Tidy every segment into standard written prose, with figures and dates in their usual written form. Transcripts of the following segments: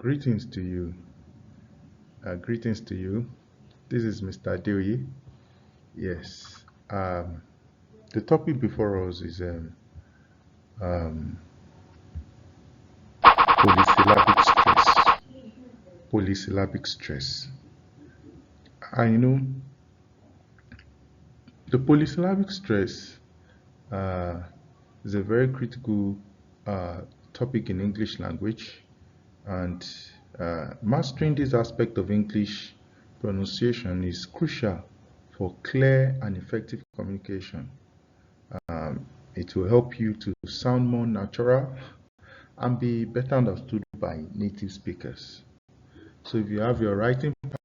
Greetings to you. Greetings to you. This is Mr. Adeoye. Yes. The topic before us is polysyllabic stress. Polysyllabic stress. And the polysyllabic stress is a very critical topic in English language, and mastering this aspect of English pronunciation is crucial for clear and effective communication. It will help you to sound more natural and be better understood by native speakers. So if you have your writing part,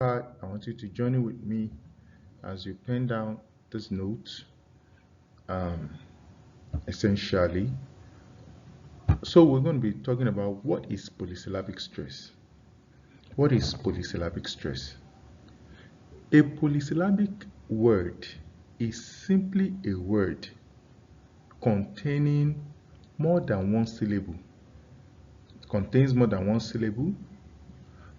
I want you to journey with me as you pen down this note. Essentially, so we're going to be talking about what is polysyllabic stress. What is polysyllabic stress? A polysyllabic word is simply a word containing more than one syllable. It contains more than one syllable.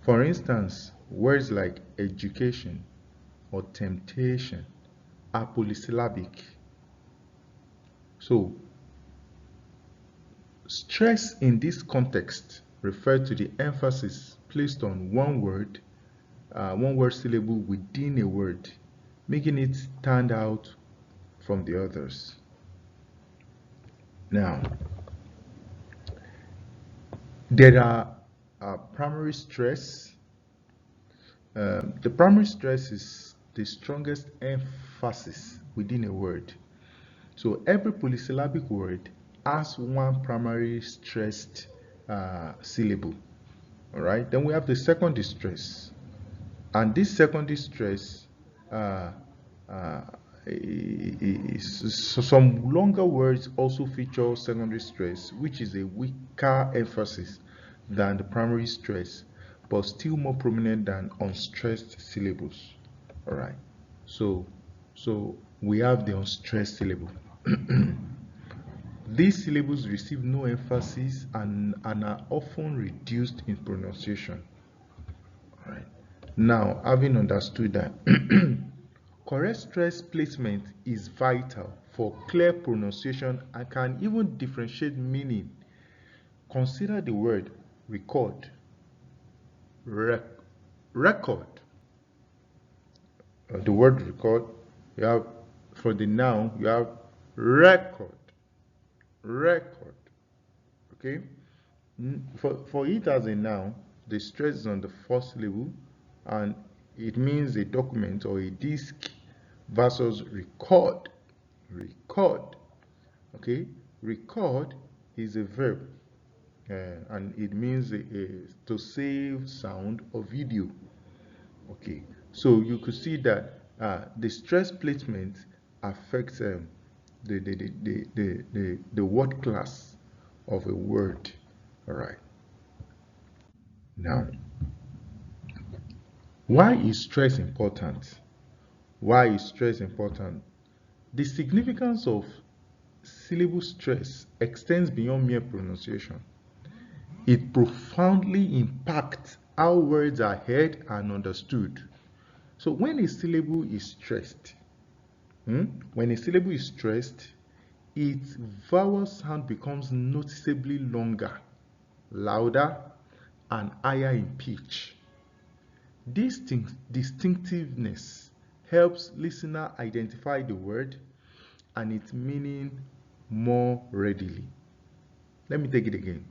For instance, words like education or temptation are polysyllabic. So, stress in this context refers to the emphasis placed on one word syllable within a word, making it stand out from the others. Now, there are primary stress. The primary stress is the strongest emphasis within a word. So every polysyllabic word has one primary stressed syllable. All right. Then we have the secondary stress, and this secondary stress some longer words also feature secondary stress, which is a weaker emphasis than the primary stress, but still more prominent than unstressed syllables. All right. So we have the unstressed syllable. These syllables receive no emphasis and are often reduced in pronunciation. All right. Now, having understood that, correct stress placement is vital for clear pronunciation and can even differentiate meaning. Consider the word record. Record. The word record, you have, for the noun, you have record. Record. Okay? For it as a noun, the stress is on the first syllable, and it means a document or a disk versus record. Record. Okay? Record is a verb, and it means to save sound or video. Okay, so you could see that the stress placement affects the word class of a word. All right. Now, why is stress important? Why is stress important? The significance of syllable stress extends beyond mere pronunciation. It profoundly impacts how words are heard and understood. So when a syllable is stressed, its vowel sound becomes noticeably longer, louder, and higher in pitch. This distinctiveness helps listener identify the word and its meaning more readily. Let me take it again.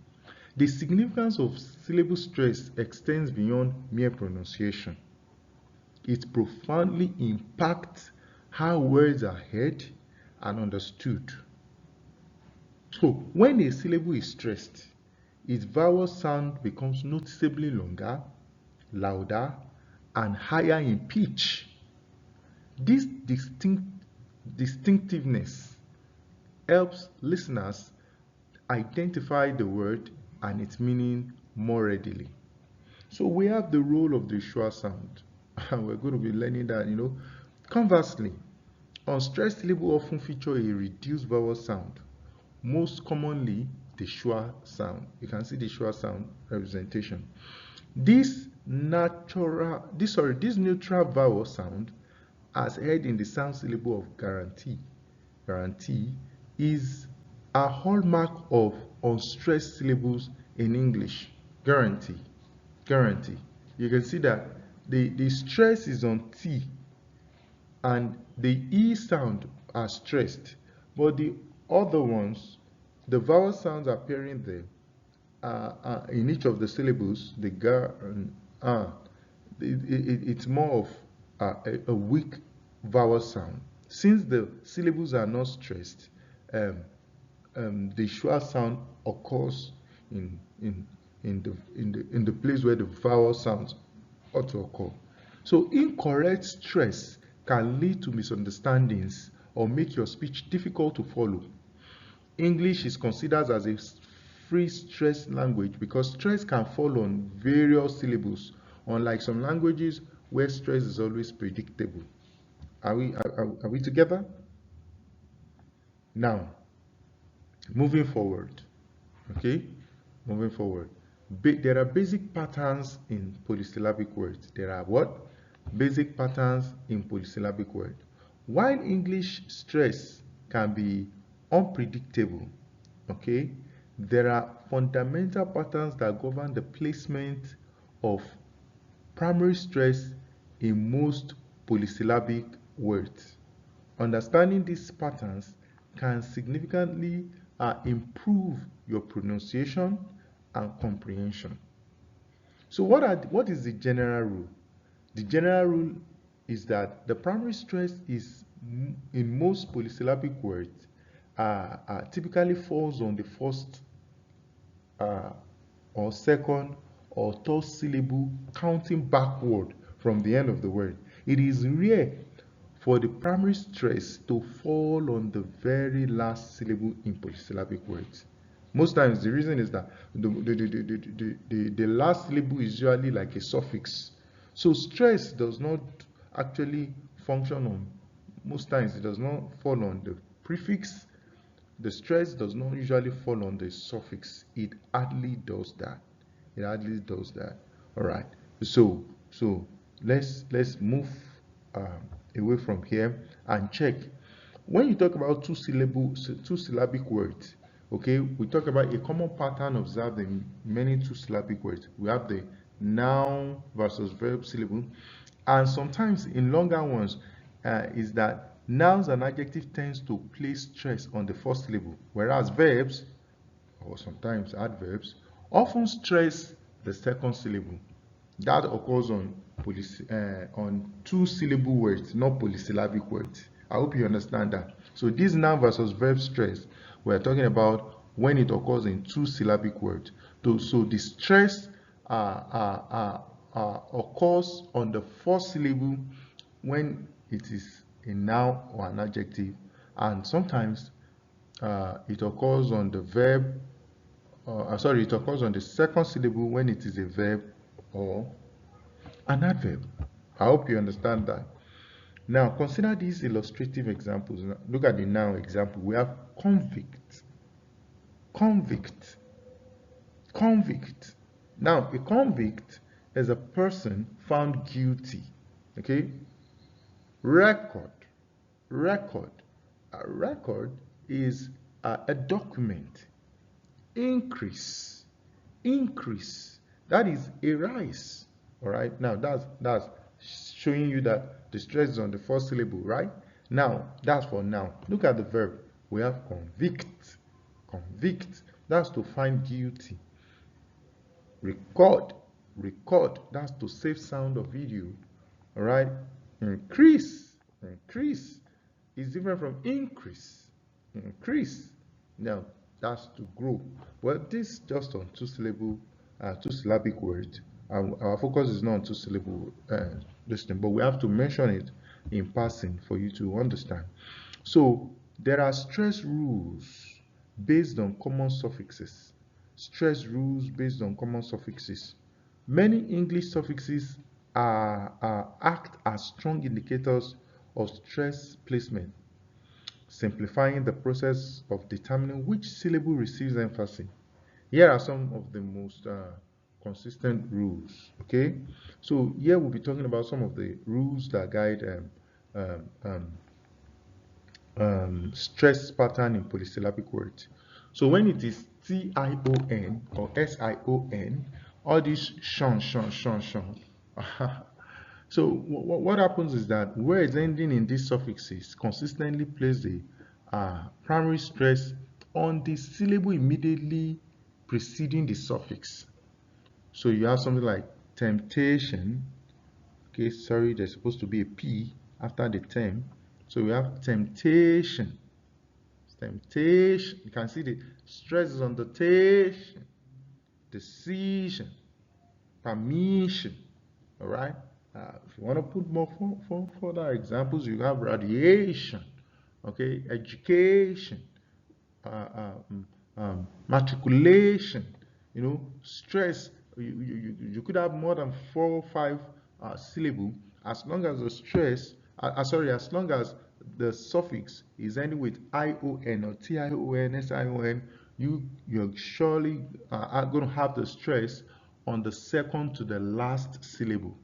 The significance of syllable stress extends beyond mere pronunciation. It profoundly impacts how words are heard and understood. So when a syllable is stressed, its vowel sound becomes noticeably longer, louder, and higher in pitch. This distinctiveness helps listeners identify the word and its meaning more readily. So we have the role of the schwa sound, and we're going to be learning that, Conversely, unstressed syllables often feature a reduced vowel sound, most commonly the schwa sound. You can see the schwa sound representation. This neutral vowel sound, as heard in the sound syllable of guarantee, is a hallmark of unstressed syllables in English. Guarantee. You can see that the stress is on T and the E sound are stressed, but the other ones, the vowel sounds appearing there in each of the syllables, the ga and it's more of a weak vowel sound. Since the syllables are not stressed, the schwa sound occurs in the place where the vowel sounds ought to occur. So incorrect stress can lead to misunderstandings or make your speech difficult to follow. English is considered as a free stress language because stress can fall on various syllables, unlike some languages where stress is always predictable. Are we together? Now, moving forward, okay? Moving forward. There are basic patterns in polysyllabic words. There are what? Basic patterns in polysyllabic words. While English stress can be unpredictable, okay, there are fundamental patterns that govern the placement of primary stress in most polysyllabic words. Understanding these patterns can significantly improve your pronunciation and comprehension. So what is the general rule? The general rule is that the primary stress is in most polysyllabic words typically falls on the first or second or third syllable, counting backward from the end of the word. It is rare for the primary stress to fall on the very last syllable in polysyllabic words. Most times the reason is that the last syllable is usually like a suffix. So stress does not actually function on, most times it does not fall on the prefix. The stress does not usually fall on the suffix. It hardly does that. All right. So let's move away from here and check. When you talk about two syllabic words, okay, we talk about a common pattern observed in many two syllabic words. We have the noun versus verb syllable, and sometimes in longer ones is that nouns and adjectives tends to place stress on the first syllable, whereas verbs, or sometimes adverbs, often stress the second syllable. That occurs on two syllable words, not polysyllabic words. I hope you understand that. So this noun versus verb stress, we're talking about when it occurs in two syllabic words. So the stress occurs on the first syllable when it is a noun or an adjective, and sometimes it occurs on the verb. It occurs on the second syllable when it is a verb or an adverb. I hope you understand that. Now, consider these illustrative examples. Look at the noun example. We have convict. Now, a convict is a person found guilty. Okay? Record. A record is a document. Increase. That is a rise. All right. Now that's showing you that the stress is on the first syllable, right? Now that's for noun. Look at the verb. We have convict. That's to find guilty. Record. That's to save sound or video. All right. Increase is different from increase. Now, That's to grow. Well, this just on two syllabic words. Our focus is not on two syllable listening, but we have to mention it in passing for you to understand. So there are stress rules based on common suffixes. Stress rules based on common suffixes. Many English suffixes act as strong indicators of stress placement, simplifying the process of determining which syllable receives emphasis. Here are some of the most consistent rules. Okay, so here we'll be talking about some of the rules that guide um, um, stress pattern in polysyllabic words. So when it is tion or sion, all these shon. So what happens is that words ending in these suffixes consistently place the primary stress on the syllable immediately preceding the suffix. So you have something like temptation. Okay, sorry, there's supposed to be a P after the term. So we have temptation. Temptation. You can see the stress is on the tation, decision, permission. All right. If you want to put more further examples, you have radiation. Okay, education, matriculation. Stress. You could have more than 4 or 5 syllable as long as the stress. Sorry, as long as the suffix is ending with ion or tion, sion, you're surely are going to have the stress on the second to the last syllable.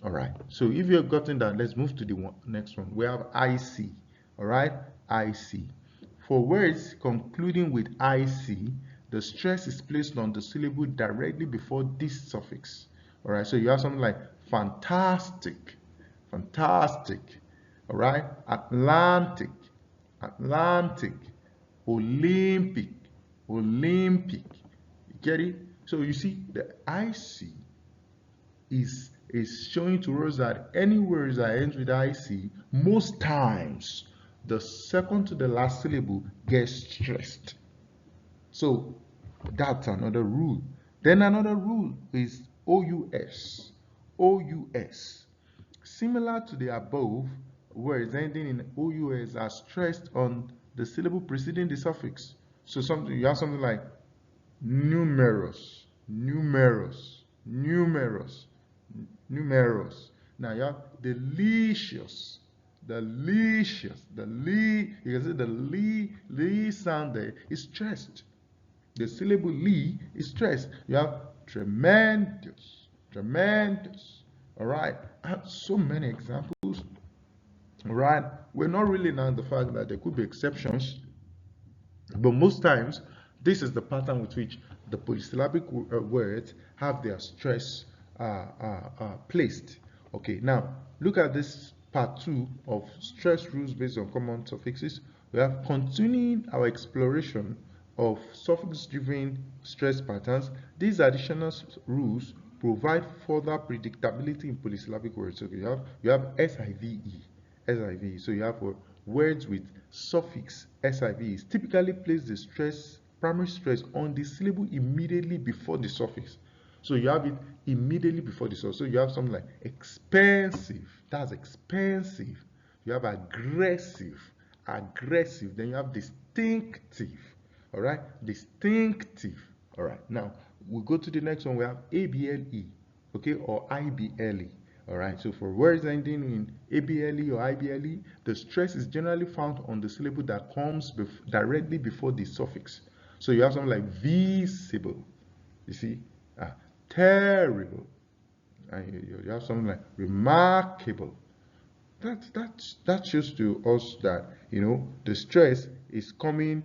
All right. So if you've gotten that, let's move to the next one. We have IC. All right. IC. For words concluding with IC, the stress is placed on the syllable directly before this suffix. All right. So you have something like fantastic, fantastic. All right. Atlantic, Atlantic. Olympic, Olympic. You get it? So you see the IC is showing to us that any words that end with IC, most times the second to the last syllable gets stressed. So that's another rule. Then another rule is OUS. OUS. Similar to the above, words ending in OUS are stressed on the syllable preceding the suffix. So you have something like numerous, numerous, numerous, numerous. Now you have delicious, delicious, you can see the li sound there is stressed. The syllable li is stressed. You have tremendous, tremendous. All right, I have so many examples. All right, we're not really now the fact that there could be exceptions, but most times, this is the pattern with which the polysyllabic words have their stress placed. Okay, now look at this part 2 of stress rules based on common suffixes. We have continuing our exploration of suffix-driven stress patterns. These additional rules provide further predictability in polysyllabic words. Okay, you have SIVE. So you have words with suffix SIVs typically place the primary stress on the syllable immediately before the suffix. So you have it immediately before the suffix. So you have something like expensive. That's expensive. You have aggressive. Then you have distinctive. All right, distinctive. All right, now we go to the next one. We have ABLE, okay, or IBLE. All right, so for words ending in ABLE or IBLE, the stress is generally found on the syllable that comes directly before the suffix. So you have something like visible, you see, terrible, and you have something like remarkable. That shows to us that the stress is coming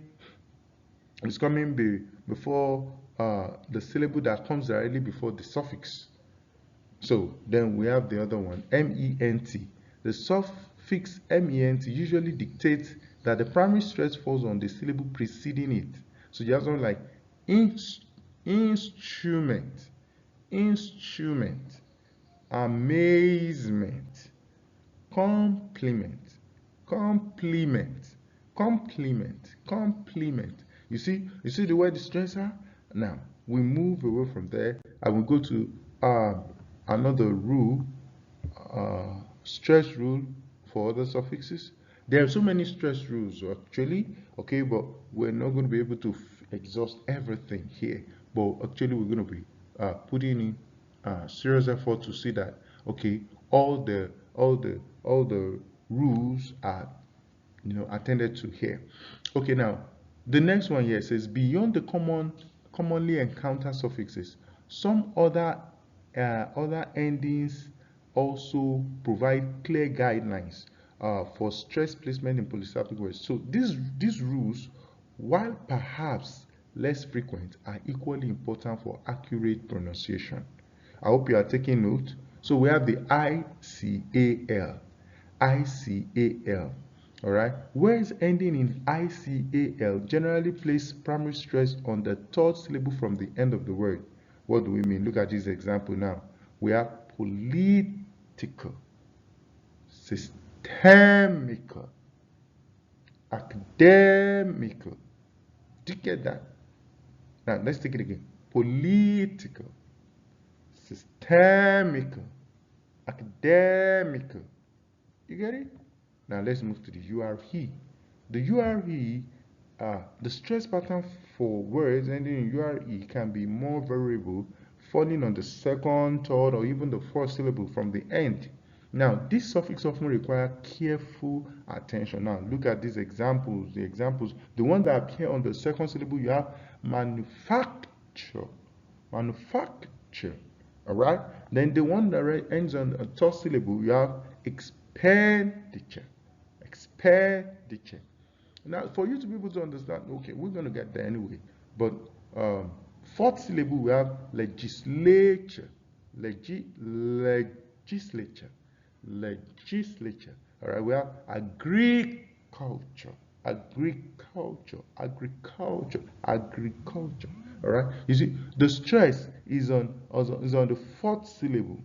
before the syllable that comes directly before the suffix. So then we have the other one, MENT. The suffix MENT usually dictates that the primary stress falls on the syllable preceding it. So you have something like instrument, amazement, compliment. You see the word stress are? Now, we move away from there and we go to another rule, stress rule for other suffixes. There are so many stress rules actually, okay, but we're not going to be able to exhaust everything here. But actually, we're going to be putting in serious effort to see that, okay, all the rules are attended to here. Okay, now the next one here says beyond the commonly encountered suffixes, some other endings also provide clear guidelines for stress placement in polysyllabic words. So these rules, while perhaps less frequent, are equally important for accurate pronunciation. I hope you are taking note. So we have the ICAL. ICAL. All right. Words ending in ICAL generally place primary stress on the third syllable from the end of the word. What do we mean? Look at this example now. We have political, systemical, academical. Do you get that? Now let's take it again. Political, systemical, academical. You get it? Now let's move to the URE. The URE, the stress pattern for words ending in URE can be more variable, falling on the second, third, or even the fourth syllable from the end. Now, this suffix often require careful attention. Now, look at these examples. The one that appear on the second syllable, you have manufacture. Manufacture. All right. Then the one that ends on a third syllable, you have expenditure. Expenditure. Now, for you to be able to understand, okay, we're going to get there anyway. But fourth syllable, we have legislature. Legislature. All right, we have agriculture. Agriculture. All right. You see, the stress is on the fourth syllable.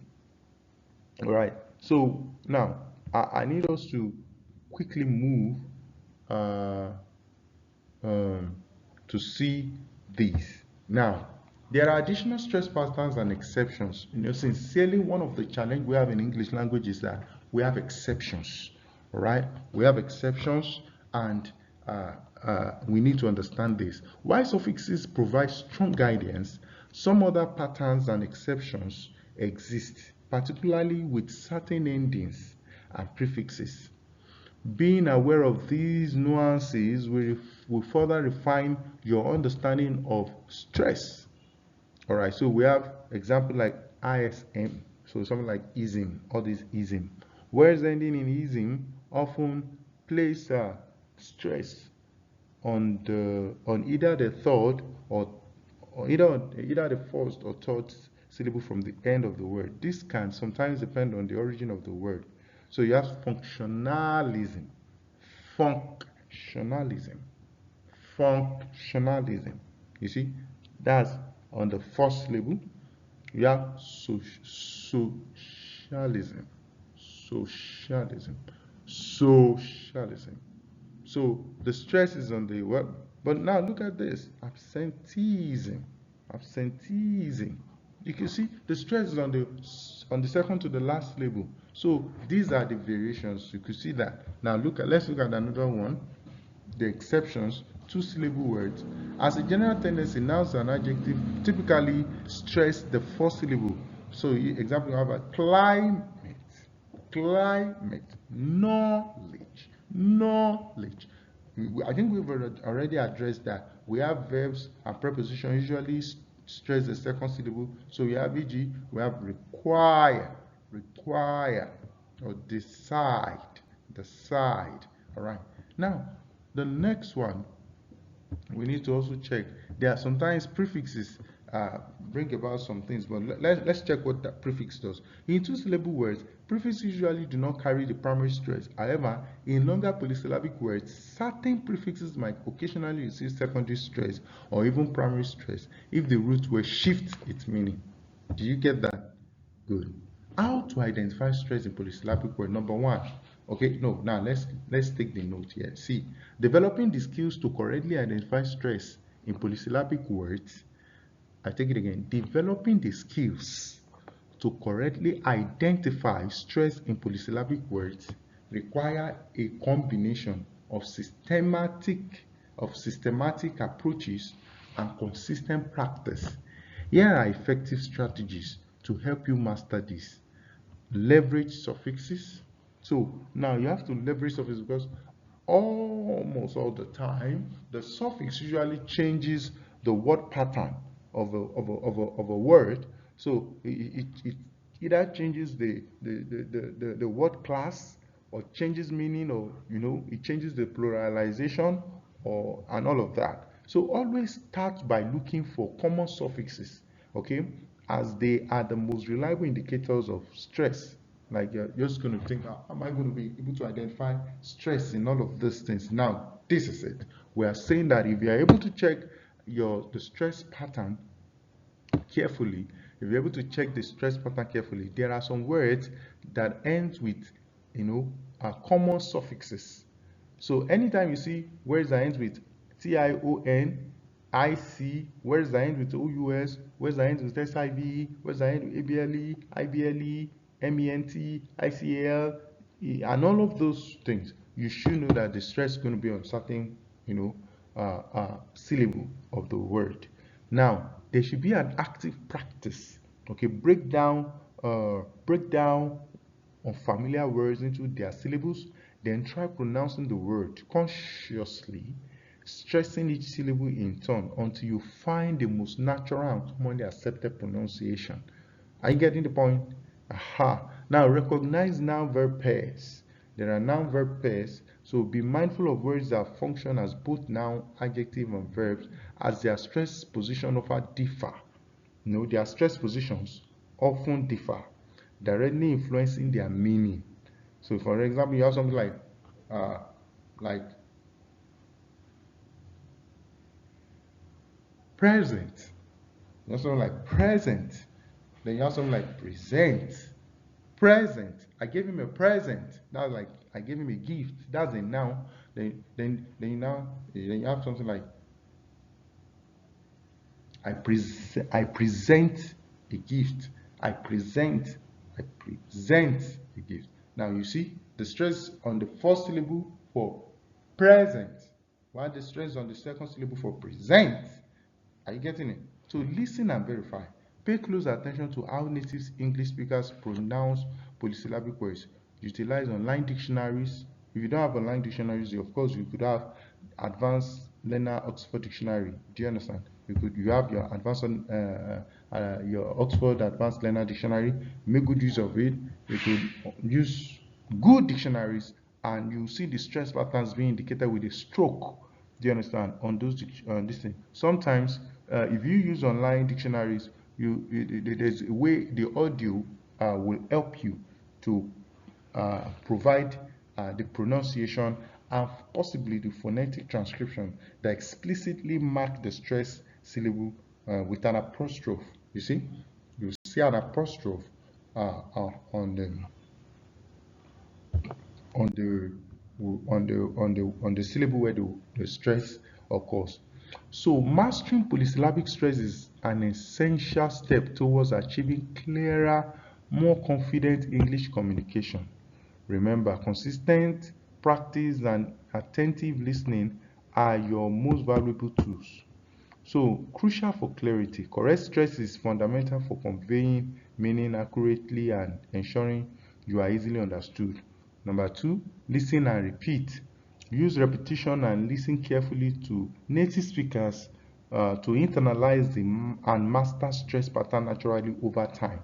All right. So now I need us to quickly move to see these. Now, there are additional stress patterns and exceptions. Sincerely, one of the challenges we have in English language is that we have exceptions. All right, we have exceptions, and we need to understand this. While suffixes provide strong guidance, some other patterns and exceptions exist, particularly with certain endings and prefixes. Being aware of these nuances will further refine your understanding of stress. All right, so we have example like ISM, so something like ism, all these ism. Words ending in ism often place stress on either the third or either the first or third syllable from the end of the word. This can sometimes depend on the origin of the word. So you have functionalism. You see, that's on the first syllable. You have socialism. So the stress is on the word. But now look at this. Absenteeism. You can see the stress is on the second to the last syllable. So these are the variations. You could see that. Now let's look at another one. The exceptions, two syllable words. As a general tendency, nouns and adjectives typically stress the first syllable. So example, you have a climate, knowledge. I think we've already addressed that. We have verbs and prepositions usually stress the second syllable. So we have e.g., we have require, or decide. All right. Now, the next one, we need to also check. There are sometimes prefixes bring about some things, but let's check what that prefix does. In two syllable words, prefixes usually do not carry the primary stress. However, in longer polysyllabic words, certain prefixes might occasionally receive secondary stress or even primary stress if the root word shifts its meaning. Do you get that? Good. How to identify stress in polysyllabic word? Number one, Okay, no, now let's take the note here. See, developing the skills to correctly identify stress in polysyllabic words. I take it again. Developing the skills to correctly identify stress in polysyllabic words require a combination of systematic approaches and consistent practice. Here are effective strategies to help you master this. Leverage suffixes. So now you have to leverage suffixes because almost all the time the suffix usually changes the word pattern of a word. So it either changes the word class or changes meaning, or it changes the pluralization or and all of that. So always start by looking for common suffixes, okay, as they are the most reliable indicators of stress. Like you're just going to think, am I going to be able to identify stress in all of these things? Now, this is it. We are saying that if you are able to check the stress pattern carefully, if you're able to check the stress pattern carefully, there are some words that end with, common suffixes. So anytime you see words that end with tion, IC, words that end with OUS, words that end with SIV, words that end with ABLE, IBLE, MENT, ICAL, and all of those things, you should know that the stress is going to be on certain, syllable of the word. Now, there should be an active practice. Okay, break down unfamiliar words into their syllables, then try pronouncing the word consciously, stressing each syllable in turn until you find the most natural and commonly accepted pronunciation. Are you getting the point? Aha. Now recognize noun verb pairs. There are noun verb pairs, so be mindful of words that function as both noun, adjective, and verbs, as their stress position often differ. Their stress positions often differ, directly influencing their meaning. So, for example, you have something like present. You have something like present. Then you have something like present. Present. I gave him a present. That's like I gave him a gift. That's a noun. Then you have something like I present a gift. I present a gift. Now you see the stress on the first syllable for present, while the stress on the second syllable for present. Are you getting it? So listen and verify. Pay close attention to how native English speakers pronounce polysyllabic words. Utilize online dictionaries. If you don't have online dictionaries, of course you could have advanced learner Oxford dictionary. Do you understand? You have your advanced your Oxford advanced learner dictionary. Make good use of it. You could use good dictionaries, and you see the stress patterns being indicated with a stroke. Do you understand? On this thing. Sometimes, if you use online dictionaries, there's a way the audio will help you to provide the pronunciation and possibly the phonetic transcription that explicitly mark the stress syllable with an apostrophe. You see, you see an apostrophe on the on the syllable where the stress occurs. So mastering polysyllabic stress is an essential step towards achieving clearer, more confident English communication. Remember, consistent practice and attentive listening are your most valuable tools. So, crucial for clarity, correct stress is fundamental for conveying meaning accurately and ensuring you are easily understood. Number two, listen and repeat. Use repetition and listen carefully to native speakers to internalize and master stress pattern naturally over time.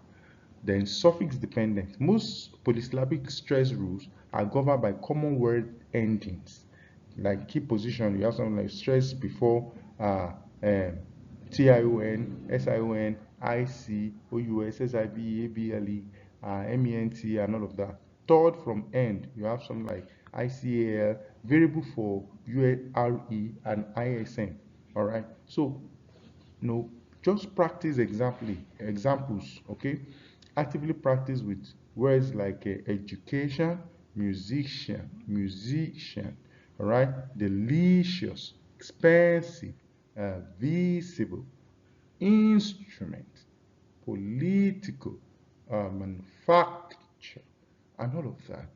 Then suffix dependent. Most polysyllabic stress rules are governed by common word endings. Like key position, you have something like stress before TION, SION, IC, OUS, SIV, ABLE, MENT, and all of that. Third from end, you have something like ICAL, variable for URE and ISM. All right. So just practice examples, okay? Actively practice with words like education, musician, all right? Delicious, expensive, visible, instrument, political, manufacture, and all of that.